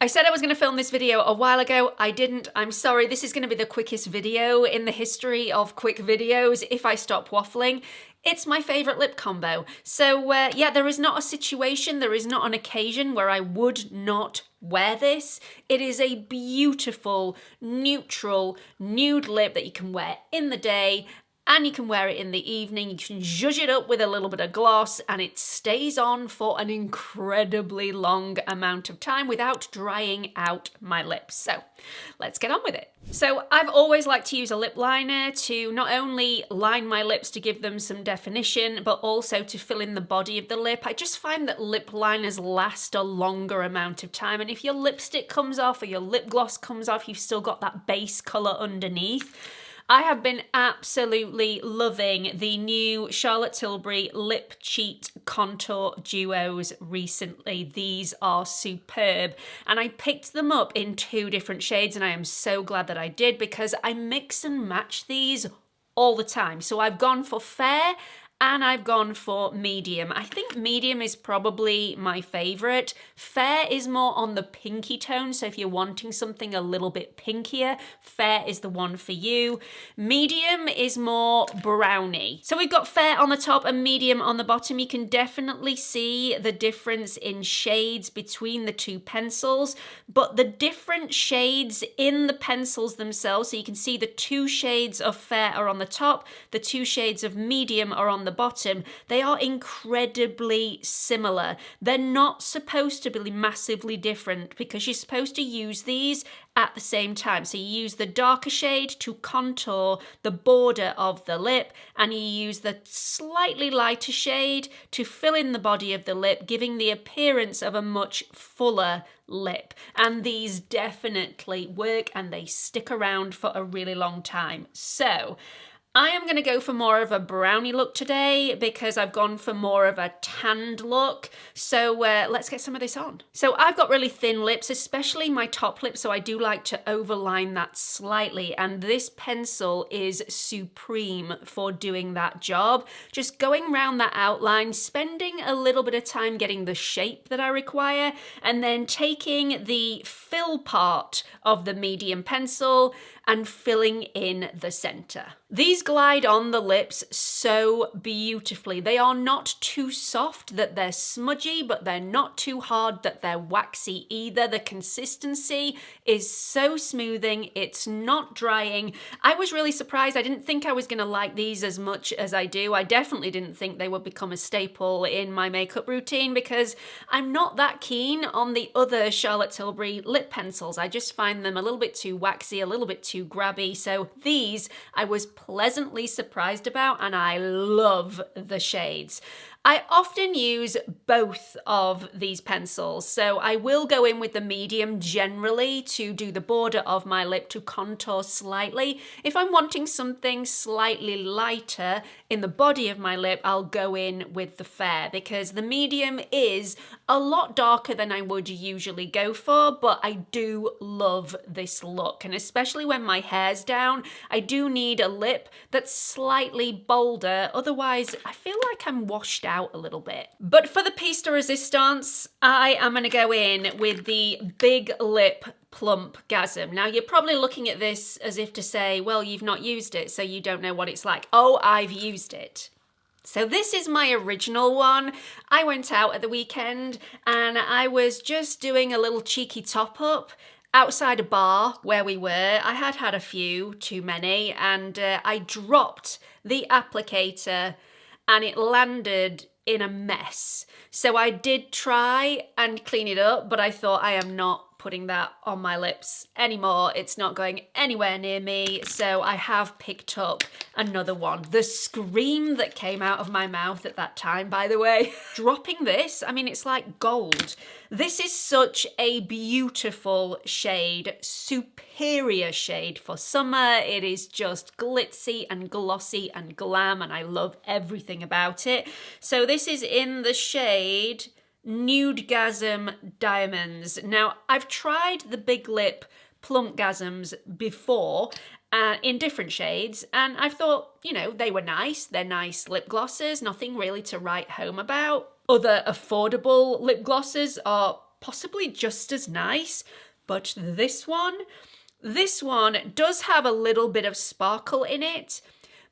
I said I was going to film this video a while ago. I didn't. I'm sorry. This is going to be the quickest video in the history of quick videos if I stop waffling. It's my favourite lip combo. So yeah, there is not a situation, there is not an occasion where I would not wear this. It is a beautiful, neutral, nude lip that you can wear in the day and you can wear it in the evening. You can zhuzh it up with a little bit of gloss and it stays on for an incredibly long amount of time without drying out my lips. So let's get on with it. So I've always liked to use a lip liner to not only line my lips to give them some definition, but also to fill in the body of the lip. I just find that lip liners last a longer amount of time. And if your lipstick comes off or your lip gloss comes off, you've still got that base colour underneath. I have been absolutely loving the new Charlotte Tilbury Lip Cheat Contour Duos recently. These are superb and I picked them up in 2 different shades and I am so glad that I did because I mix and match these all the time. So I've gone for fair and I've gone for medium. I think medium is probably my favourite. Fair is more on the pinky tone, so if you're wanting something a little bit pinkier, fair is the one for you. Medium is more browny. So we've got fair on the top and medium on the bottom. You can definitely see the difference in shades between the 2 pencils, but the different shades in the pencils themselves, so you can see the 2 shades of fair are on the top, the 2 shades of medium are on the bottom. They are incredibly similar. They're not supposed to be massively different because you're supposed to use these at the same time. So you use the darker shade to contour the border of the lip and you use the slightly lighter shade to fill in the body of the lip, giving the appearance of a much fuller lip. And these definitely work and they stick around for a really long time. So I am going to go for more of a brownie look today because I've gone for more of a tanned look. So let's get some of this on. So I've got really thin lips, especially my top lip, so I do like to overline that slightly. And this pencil is supreme for doing that job. Just going around that outline, spending a little bit of time getting the shape that I require, and then taking the fill part of the medium pencil and filling in the center. These glide on the lips so beautifully. They are not too soft that they're smudgy, but they're not too hard that they're waxy either. The consistency is so smoothing, it's not drying. I was really surprised. I didn't think I was gonna like these as much as I do. I definitely didn't think they would become a staple in my makeup routine because I'm not that keen on the other Charlotte Tilbury lip pencils. I just find them a little bit too waxy, a little bit too grabby. So these I was pleasantly surprised about and I love the shades. I often use both of these pencils, so I will go in with the medium generally to do the border of my lip to contour slightly. If I'm wanting something slightly lighter in the body of my lip, I'll go in with the fair because the medium is a lot darker than I would usually go for, but I do love this look, and especially when my hair's down, I do need a lip that's slightly bolder, otherwise I feel like I'm washed out a little bit. But for the piece de resistance, I am going to go in with the Big Lip Plump Gasm. Now you're probably looking at this as if to say, well, you've not used it, so you don't know what it's like. Oh, I've used it. So this is my original one. I went out at the weekend and I was just doing a little cheeky top up outside a bar where we were. I had had a few, too many, and I dropped the applicator and it landed in a mess. So I did try and clean it up, but I thought I am not putting that on my lips anymore. It's not going anywhere near me. So I have picked up another one. The scream that came out of my mouth at that time, by the way, dropping this, I mean, it's like gold. This is such a beautiful shade, superior shade for summer. It is just glitzy and glossy and glam, and I love everything about it. So this is in the shade Nude Gasm Diamonds. Now, I've tried the Big Lip Plump Gasms before in different shades, and I've thought, you know, they were nice. They're nice lip glosses, nothing really to write home about. Other affordable lip glosses are possibly just as nice, but this one does have a little bit of sparkle in it,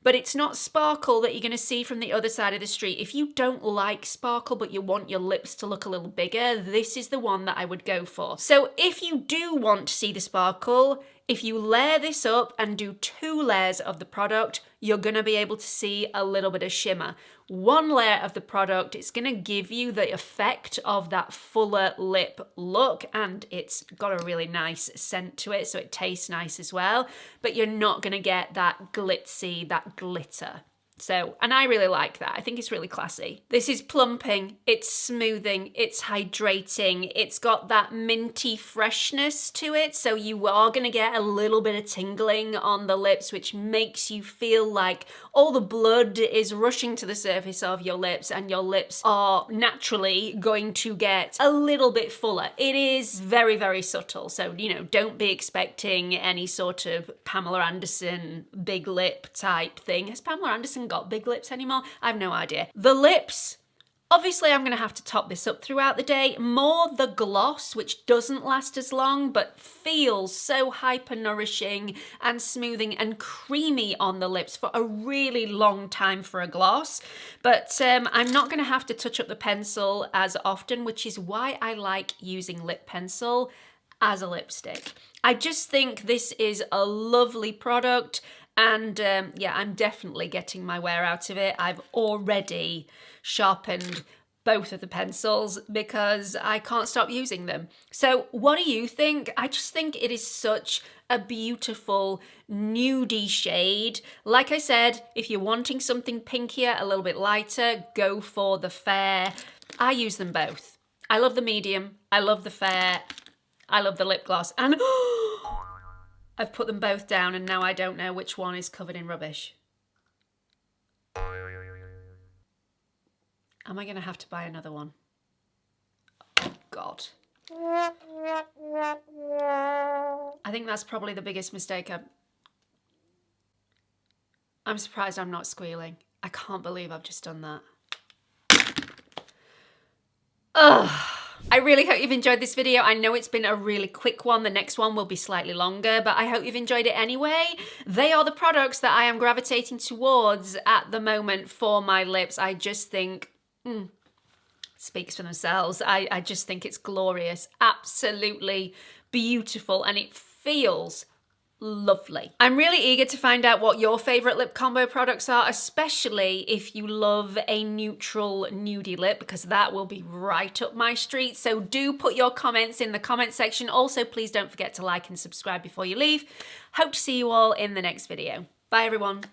but it's not sparkle that you're going to see from the other side of the street. If you don't like sparkle but you want your lips to look a little bigger, this is the one that I would go for. So if you do want to see the sparkle, if you layer this up and do 2 layers of the product, you're going to be able to see a little bit of shimmer. 1 layer of the product, it's going to give you the effect of that fuller lip look, and it's got a really nice scent to it, so it tastes nice as well, but you're not going to get that glitzy, that glitter. So, and I really like that. I think it's really classy. This is plumping, it's smoothing, it's hydrating, it's got that minty freshness to it, so you are gonna get a little bit of tingling on the lips, which makes you feel like all the blood is rushing to the surface of your lips, and your lips are naturally going to get a little bit fuller. It is very, very subtle, so, you know, don't be expecting any sort of Pamela Anderson big lip type thing. Has Pamela Anderson got big lips anymore? I have no idea. The lips, obviously I'm going to have to top this up throughout the day. More the gloss, which doesn't last as long but feels so hyper nourishing and smoothing and creamy on the lips for a really long time for a gloss. But I'm not going to have to touch up the pencil as often, which is why I like using lip pencil as a lipstick. I just think this is a lovely product. And yeah, I'm definitely getting my wear out of it. I've already sharpened both of the pencils because I can't stop using them. So what do you think? I just think it is such a beautiful nudie shade. Like I said, if you're wanting something pinkier, a little bit lighter, go for the fair. I use them both. I love the medium. I love the fair. I love the lip gloss. And I've put them both down and now I don't know which one is covered in rubbish. Am I going to have to buy another one? Oh, God. I think that's probably the biggest mistake I'm surprised I'm not squealing. I can't believe I've just done that. Ugh. I really hope you've enjoyed this video. I know it's been a really quick one. The next one will be slightly longer, but I hope you've enjoyed it anyway. They are the products that I am gravitating towards at the moment for my lips. I just think, speaks for themselves. I just think it's glorious, absolutely beautiful, and it feels lovely. I'm really eager to find out what your favorite lip combo products are, especially if you love a neutral nudie lip, because that will be right up my street. So do put your comments in the comment section. Also, please don't forget to like and subscribe before you leave. Hope to see you all in the next video. Bye everyone.